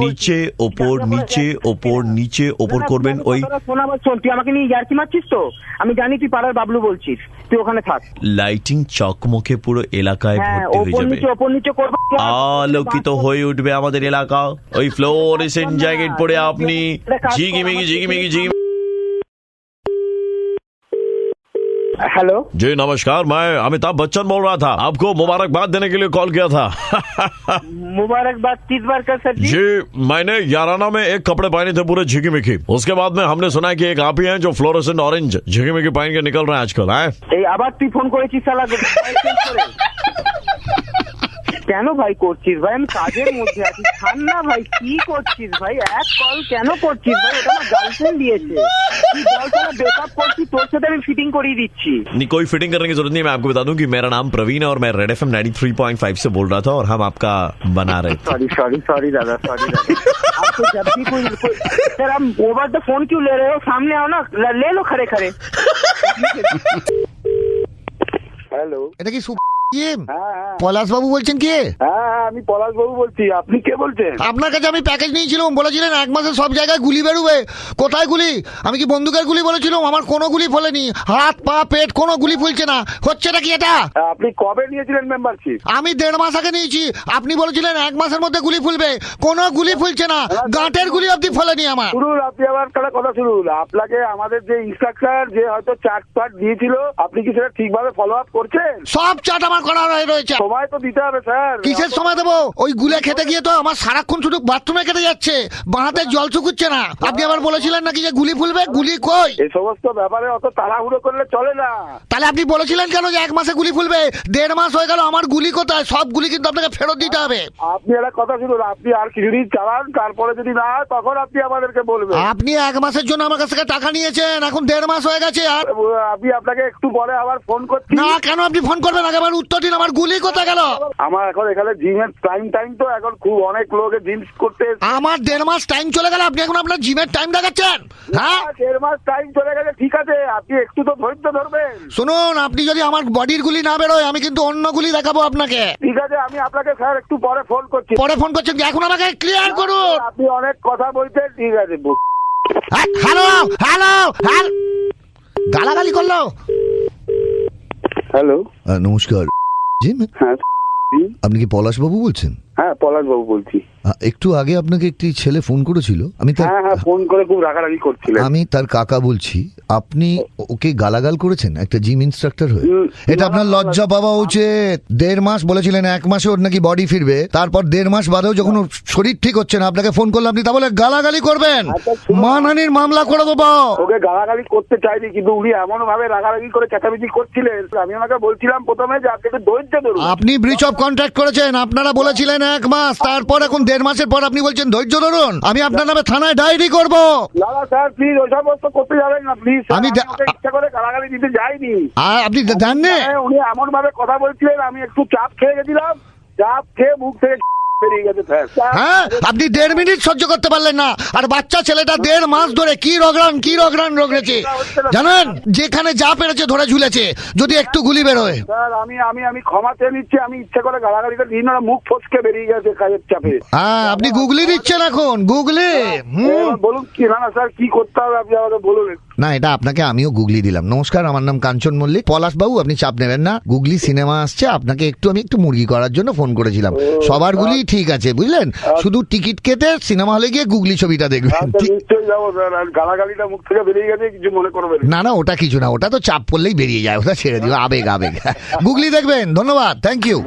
নিচে ওপর নিচে ওপর নিচে ওপর করবেন। ওই শোন, তুই আমাকে নিয়ে ইয়ার্কি মারছিস তো? আমি জানি তুই পাড়ার বাবলু বলছিস, তুই ওখানে থাক। লাইটিং চকমকে পুরো এলাকায় ভর্তি হয়ে যাবে, ওপর নিচে করবো, আলোকিত হয়ে উঠবে আমাদের এলাকা। ওই ফ্লোরেসেন্ট জ্যাকেট পরে আপনি ঝিগিমিগি ঝিগিমিগি ঝিগি। हेलो जी नमस्कार, मैं अमिताभ बच्चन बोल रहा था, आपको मुबारकबाद देने के लिए कॉल किया था। मुबारकबाद किस बार का सर जी? मैंने याराना में एक कपड़े पहने थे पूरे झिकी-मिकी। उसके बाद में हमने सुना कि एक आप ही हैं जो फ्लोरेसेंट ऑरेंज झिकी-मिकी पहन के निकल रहे हैं आजकल। আবার তুই ফোন করেছিস শালা? কেন ভাই করছিস ভাই? আমি কাজের মধ্যে আছি, ছাড় না ভাই। কি করছিস ভাই? এক কল কেন করছিস ভাই? ওটা আমার গার্লফ্রেন্ড দিয়েছে। তুই বল কেন ব্রেকআপ করছিস? তোর সাথে আমি ফিটিং करिए দিচ্ছি। नहीं, कोई फिटिंग करने की जरूरत नहीं है। मैं आपको बता दूं कि मेरा नाम प्रवीण है और मैं रेड एफएम 93.5 से बोल रहा था और हम आपका बना रहे थे। सॉरी दादा, सॉरी दादा। आपको जब भी कोई सर, आप ओवर द फोन क्यों ले रहे हो? सामने आओ ना, ले लो खड़े खड़े। हेलो, এটা কি পলাশ বাবু বলছেন কি? হ্যাঁ আমি পলাশবাবু বলছি, আপনি কে বলছেন? আপনার কাছে আমি প্যাকেজ নিয়েছিলাম, বলেছিলেন 1 মাসে সব জায়গায় গুলি বেরোবে। কোথায় গুলি? আমি কি বন্দুকের গুলি বলেছিলাম? আমার কোনো গুলি ফলেনি, হাত পা পেট কোনো গুলি ফুলছে না। হচ্ছে নাকি এটা? আপনি কবে নিয়েছিলেন মেম্বারশিপ? আমি 1.5 মাস আগে নিয়েছি। আপনি বলেছিলেন 1 মাসের মধ্যে গুলি ফুলবে, কোনো গুলি ফুলছে না, গাঁটের গুলি অব্দি ফলেনি আমার। শুনুন, আপনি আবার কথা শুনুন। আপনাকে আমাদের যে ইনস্ট্রাকচার যে হয়তো চার্ট দিয়েছিল, আপনি কি সেটা ঠিকভাবে ফলো আপ করছেন? সব চাট আমার করা রয়েছে। সময় তো দিতে হবে স্যার। কিসের সময় দেবো? ওই গুলে খেতে গিয়ে তো আমার সারাক্ষণ শুধু বাথরুমে কেটে যাচ্ছে, বাঁহাতে জল শুকুচ্ছে না। আপনি আবার বলেছিলেন নাকি যে গুলি ফুলবে, গুলি কই? এই সমস্ত ব্যাপারে অত তাড়াহুড়ো করলে চলে না। তাহলে আপনি বলেছিলেন কেন যে 1 মাসে গুলি ফুলবে? 1.5 মাস হয়ে গেল, আমার গুলি কোথায়? সব গুলি কিন্তু আপনাকে ফেরত দিতে হবে। আপনি একটা কথা শুনুন, আপনি আর কিছুদিন চালান, তারপরে যদি না হয় তখন আপনি আমাদেরকে বলবেন। আপনি 1 মাসের জন্য আমার কাছ থেকে টাকা নিয়েছেন, এখন 1.5 মাস হয়ে গেছে। আর আমি আপনাকে একটু পরে আবার ফোন করছি। না, কেন আপনি ফোন করবেন? আগে আমার উত্তর দিন, আমার গুলি কোথায় গেল? আমার এখন এখানে জিমের টাইম তো এখন খুব অনেক লোকে জিম করতে এসছে। আমার 1.5 মাস টাইম চলে গেল, আপনি এখন আপনার জিমের টাইম দেখাচ্ছেন? হ্যাঁ, 1.5 মাস টাইম চলে গেছে, ঠিক আছে, আপনি একটু তো ধৈর্য ধরবেন। শুনুন, আপনি যদি আমার বডির গুলি না বেরোয়, আমি কিন্তু অন্য গুলি দেখাবো আপনাকে। ঠিক আছে, আমি আপনাকে স্যার একটু পরে ফোন করছি। পরে ফোন করছেন, এখন আমাকে ক্লিয়ার করুন। আপনি অনেক কথা বলছেন, ঠিক আছে। হ্যালো হ্যালো হ্যালো, গালাগালি করলো। হ্যালো, নমস্কার জি, হ্যাঁ আপনি কি পলাশবাবু বলছেন? হ্যাঁ পলাশবাবু বলছি। একটু আগে আপনাকে একটি ছেলে ফোন করেছিল, আমি তার হ্যাঁ ফোন করে খুব রাগারাগি করছিলেন। আমি তার কাকা বলছি। আপনি ওকে গালাগাল করেছেন একটা জিম ইনস্ট্রাক্টর হয়ে। এটা আপনার লজ্জা পাওয়া উচিত। 1.5 মাস বলেছিলেন, 1 মাসে ওর নাকি বডি ফিরবে, তারপর 1.5 মাস বাদেও যখন ওর শরীর ঠিক হচ্ছে না, আপনাকে ফোন করলে আপনি তা বলে গালাগালি করবেন? মানহানির মামলা করে দেবো। ওকে গালাগালি করতে চাইনি, কিন্তু উনি এমন ভাবে রাগারাগি করে চেঁচামেচি করছিলেন, আমি ওনাকে বলছিলাম প্রথমে যে আপনি একটু ধৈর্য ধরুন। আপনি ব্রিচ অফ কন্ট্রাক্ট করেছেন, আপনারা বলেছিলেন 1 মাস, তারপর এখন 1.5 মাসের পর আপনি বলছেন ধৈর্য ধরুন। আমি আপনার নামে থানায় ডায়েরি করবো। না স্যার, প্লিজ ওই সমস্ত করতে যাবেন না প্লিজ। আমি ওকে ইচ্ছা করে গালাগালি দিতে যাইনি। আর আপনি জানেন, উনি এমন ভাবে কথা বলছিলেন, আমি একটু চাপ খেয়ে গেছিলাম, চাপ খেয়ে মুখ থেকে বেরিয়ে গেছে স্যার। হ্যাঁ, আপনি 1.5 মিনিট সহ্য করতে পারলেন না, আর বাচ্চা ছেলেটা 1.5 মাস ধরে কি রগড়ান রগড়েছে জানেন? যেখানে যা পেরেছে ধরে ঝুলেছে, যদি একটু গুলি বেরোয়। স্যার আমি ক্ষমা চেয়ে নিচ্ছি, আমি ইচ্ছে করে গালাগালিটা দিন, মুখ ফসকে বেরিয়ে গেছে কাজের চাপে। হ্যাঁ, আপনি গুগলি দিচ্ছেন এখন, গুগলি। বলুন কি? না স্যার, কি করতে হবে আপনি আমাকে বলুন। না, এটা আপনাকে আমিও গুগলি দিলাম। নমস্কার, আমার নাম কাঞ্চন মল্লিক। পলাশবাবু, আপনি চাপ নেবেন না। গুগলি সিনেমা আসছে, আপনাকে আমি একটু মুরগি করার জন্য ফোন করেছিলাম। সবার গুলি ঠিক আছে, বুঝলেন? শুধু টিকিট কেটে সিনেমা হলে গিয়ে গুগলি ছবিটা দেখবেন। নিশ্চয়ই যাবো স্যার। আর গালাগালিটা মুখ থেকে বেরিয়ে গেছে, কিছু মনে করবেন না না, ওটা কিছু না, ওটা তো চাপ পড়লেই বেরিয়ে যায়, ওটা ছেড়ে দিও, আবেগ। গুগলি দেখবেন। ধন্যবাদ, থ্যাংক ইউ।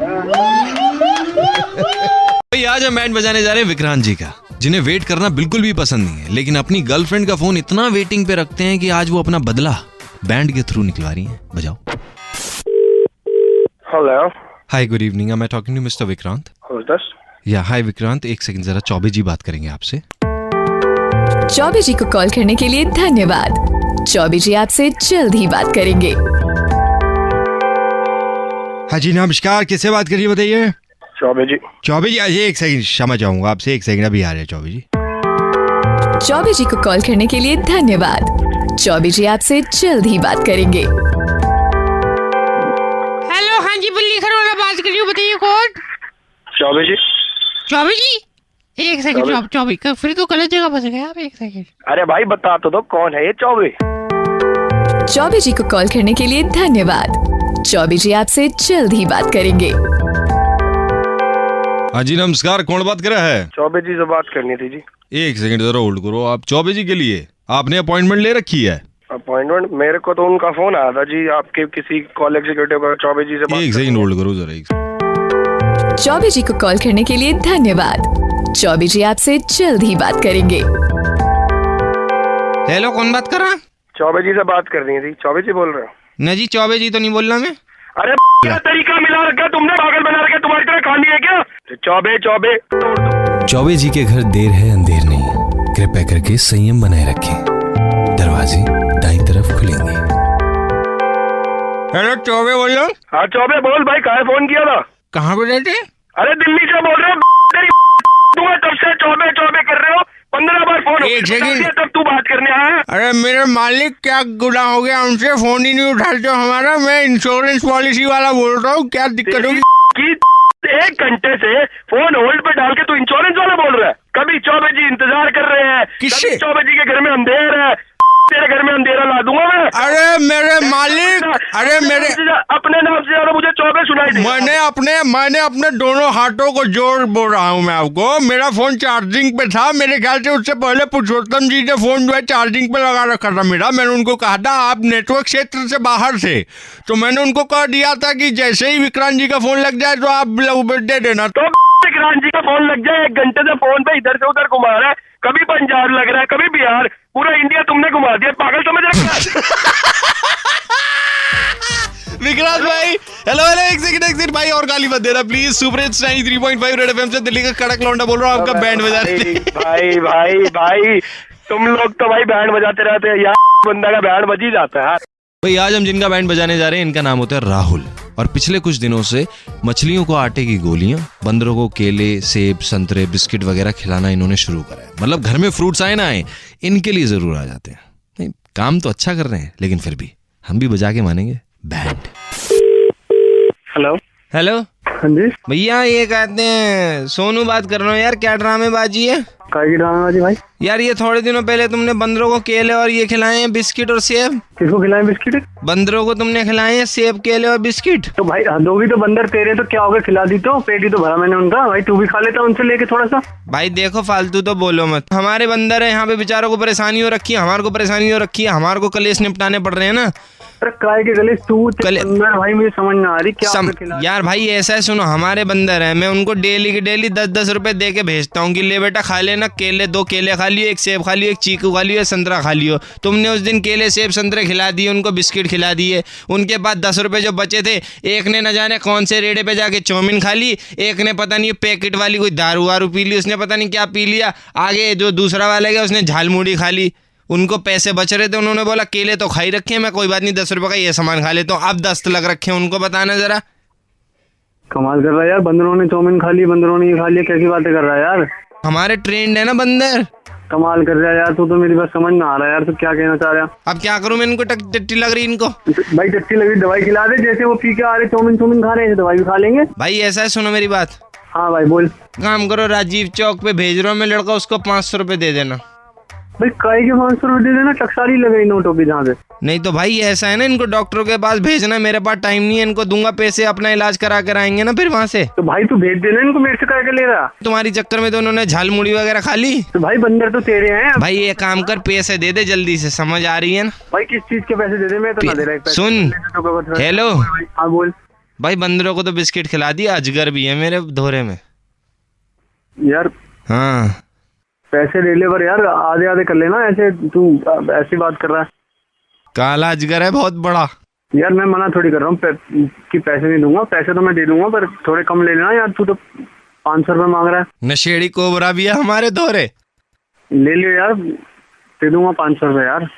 भाई आज हम बैंड बजाने जा रहे हैं विक्रांत जी का, जिन्हें वेट करना बिल्कुल भी पसंद नहीं है, लेकिन अपनी गर्लफ्रेंड का फोन इतना वेटिंग पे रखते हैं कि आज वो अपना बदला बैंड के थ्रू निकलवा रही हैं। बजाओ। Hello, hi, good evening, I am talking to mister Vikrant? या हाय विक्रांत, एक सेकंड, जरा चौबे जी बात करेंगे आपसे। चौबे जी को कॉल करने के लिए धन्यवाद। चौबे जी आपसे जल्द ही बात करेंगे। हाँ जी नमस्कार, किससे बात करिए बताइए? चौबे जी। चौबे जी, एक सेकंड, क्षमा चाहूंगा आपसे, एक सेकंड, अभी आ रहे हैं चौबे जी। चौबे जी को कॉल करने के लिए धन्यवाद। चौबे जी आपसे जल्द ही बात करेंगे। हेलो, हाँ जी, बिल्ली खरोला बात कर रही हूँ, बताइए कौन? चौबे जी। चौबे जी, एक सेकंड, चौबे का फिर तो गलत जगह फंस गए आप, एक सेकंड। अरे भाई बता तो दो कौन है ये चौबे? चौबे जी को कॉल करने के लिए धन्यवाद। चौबे जी आपसे जल्द ही बात करेंगे। हाँ जी नमस्कार, कौन बात कर रहा है? चौबे जी से बात करनी थी जी। एक सेकंड जरा होल्ड करो। आप चौबे जी के लिए आपने अपॉइंटमेंट ले रखी है? अपॉइंटमेंट मेरे को तो उनका फोन आया था जी, आपके किसी कॉल एग्जीक्यूटिव का। चौबे जी से बात। एक सेकंड होल्ड करो जरा। चौबे जी को कॉल करने के लिए धन्यवाद। चौबे जी आपसे जल्द ही बात करेंगे। हेलो, कौन बात कर रहा? चौबे जी से बात करनी थी। चौबे जी बोल रहे हो? नहीं जी, चौबे जी तो नहीं बोल रहा मैं। अरे क्या तरीका मिला रखा तुमने, पागल बना रखा, तुम्हारी तरह खानी है क्या? चौबे चौबे जी के घर देर है अंधेर नहीं, कृपया करके संयम बनाए रखें, दरवाजे दाईं तरफ खुलेंगे। हेलो चौबे बोल रहा हूँ। हाँ चौबे बोल भाई, कहाँ फोन किया था? कहाँ पे रहते? अरे दिल्ली से बोल रहे हो, तुम्हें तब से चौबे कर रहे हो, 15 बार फोन एक सेकंड, तब तू बात करने आया। अरे मेरे मालिक, क्या गुनाह हो गया उनसे? फोन ही नहीं उठाते हो हमारा। मैं इंश्योरेंस पॉलिसी वाला बोल रहा हूँ, क्या दिक्कत होगी? 1 घंटे से फोन होल्ड पे डाल के तू इंश्योरेंस वाला बोल रहा है। कभी चौबे जी इंतजार कर रहे हैं, कभी चौबे जी के घर में अंधेर है, तेरे घर में अंधेरा ला दूंगा मैं। अरे मेरे मालिक, अरे मेरे अपने नाम से ज्यादा मुझे चौबे सुनाई दे। मैंने अपने दोनों हाथों को जोड़ बोल रहा हूँ मैं आपको। मेरा फोन चार्जिंग पे था, मेरे ख्याल से उससे पहले पुरुषोत्तम जी ने फोन जो है चार्जिंग पे लगा रखा था मेरा। मैंने उनको कहा था आप नेटवर्क क्षेत्र से बाहर थे, तो मैंने उनको कह दिया था कि जैसे ही विक्रांत जी का फोन लग जाए तो आप दे देना। तो विक्रांत जी का फोन लग जाए, 1 घंटे से फोन पे इधर से उधर घुमा रहा है, कभी पंजाब लग रहा है, कभी बिहार, पूरा इंडिया तुमने घुमा दिया, पागल समझ रखा है। विक्रांत भाई, हेलो एक सेकंड भाई, और गाली मत देना please. Super hits 93.5 red FM से दिल्ली का कड़क लौंडा बोल रहा हूँ, आपका बैंड बजा रहे। भाई तुम लोग तो भाई बैंड बजाते रहते हैं यार, बंदा का बैंड बज ही जाता है। भाई आज हम जिनका बैंड बजाने जा रहे हैं इनका नाम होता है राहुल, और पिछले कुछ दिनों से मछलियों को आटे की गोलियां, बंदरों को केले, सेब, संतरे, बिस्किट वगैरह खिलाना इन्होंने शुरू करा है। मतलब घर में फ्रूट्स आए ना आए, इनके लिए जरूर आ जाते हैं। नहीं, काम तो अच्छा कर रहे हैं, लेकिन फिर भी हम भी बजा के मानेंगे बैंड। हेलो हाँ जी भैया, ये कहते हैं सोनू बात कर रहा हूँ यार, क्या ड्रामेबाजी है? काय की ड्रामेबाजी भाई? यार ये थोड़े दिनों पहले तुमने बंदरों को केले और ये खिलाए हैं, बिस्किट और सेब। किसको खिलाए बिस्किट? बंदरों को तुमने खिलाए हैं सेब, केले और बिस्किट। तो भाई दोगी तो बंदर तेरे, तो क्या होगा, खिला दी तो पेट ही तो भरा मैंने उनका। भाई तू भी खा लेता उनसे लेके थोड़ा सा। भाई देखो फालतू तो बोलो मत, हमारे बंदर है यहाँ पे, बेचारों को परेशानी हो रखी है, हमारे को परेशानी हो रखी है, हमारे को कलेश निपटाने पड़ रहे हैं ना। अरे काय के गले तू भाई, मुझे समझ ना आ रही क्या यार भाई ऐसा है, सुनो, हमारे बंदर है, मैं उनको डेली के डेली 10-10 रुपए दे के भेजता हूँ कि ले बेटा खा लेना, केले 2 केले खा लियो, 1 सेब खा लियो, 1 चीकू खा लियो, 1 संतरा खा लियो। तुमने उस दिन केले सेब संतरे खिला दिए, उनको बिस्किट खिला दिए। उनके बाद 10 रुपए जो बचे थे, एक ने न जाने कौन से रेड़े पे जाके चाउमीन खा ली, एक ने पता नहीं पैकेट वाली कोई दारू वारू पी ली, उसने पता नहीं क्या पी लिया, आगे जो दूसरा वाला गया उसने झालमुड़ी खा ली। उनको पैसे बच रहे थे, उन्होंने बोला केले तो खा ही रखे हैं, मैं कोई बात नहीं 10 रुपए का ये सामान खा लेता हूँ। अब 10 लग रखे हैं उनको, बताना जरा। कमाल कर रहा है यार, बंदरों ने चाउमीन खा ली, बंदरों ने ये खा लिया, कैसी बातें कर रहा है यार? हमारे ट्रेंड है ना बंदर। कमाल कर रहा है यार, तू तो मेरी बात समझ ना आ रहा है यार, तू क्या कहना चाह रहा है? अब क्या करूं मैं, इनको टट्टी लग रही इनको। भाई टट्टी लग रही, दवाई खिला दे, जैसे वो पी के आ रहे चाउमीन खा रहे हैं, दवाई भी खा लेंगे। भाई ऐसा है, सुनो मेरी बात। हाँ भाई बोल। काम करो, राजीव चौक पे भेज रहा हूँ मैं लड़का, उसको 500 रुपए दे देना। भाई काय के 500 रुपए दे देना, टकसारी लग रही नोटों की जहाँ पे। नहीं तो भाई ऐसा है ना, इनको डॉक्टरों के पास भेजना, मेरे पास टाइम नहीं है, इनको दूंगा पैसे, अपना इलाज करा कर आएंगे ना फिर वहाँ से। तो भाई तू भेज देना इनको, मेरे से काय के ले रहा? तुम्हारी चक्कर में तो उन्होंने झालमुड़ी वगैरह खा ली। तो भाई बंदर तो तेरे हैं। भाई ये काम कर, पैसे दे दे जल्दी से, समझ आ रही है ना? भाई किस चीज के पैसे दे दे, मैं तो ना दे रहा। सुन, हेलो हाँ बोल। भाई बंदरों को तो बिस्किट खिला दिया, अजगर भी है मेरे धोरे में यार। हाँ पैसे ले ले पर यार, आधे आधे कर लेना, ऐसे तू ऐसी बात कर रहा है। काला अजगर है बहुत बड़ा। यार मैं मना थोड़ी कर रहा हूँ कि पैसे नहीं दूंगा, पैसे तो मैं दे दूंगा, पर थोड़े कम ले लेना यार, तू तो 500 रुपए मांग रहा है। नशेड़ी कोबरा भी है हमारे धोरे, ले लियो यार, दे दूंगा 500 रुपए यार।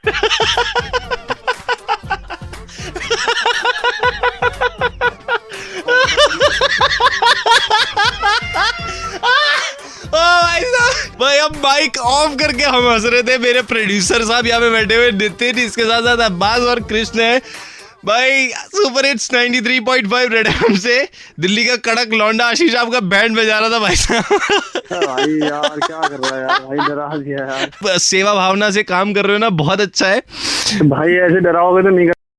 भाई अब माइक ऑफ करके हम हंस रहे थे, मेरे प्रोड्यूसर साहब यहाँ पे बैठे हुए नितिन, इसके साथ साथ अब्बास और कृष्ण है। भाई सुपर हिट्स 93.5 रेड एफएम से दिल्ली का कड़क लौंडा आशीष आपका बैंड बजा रहा था भाई साहब। भाई यार क्या कर रहा है यार, भाई डरा दिया यार। सेवा भावना से काम कर रहे हो ना, बहुत अच्छा है भाई, ऐसे डराओगे तो नहीं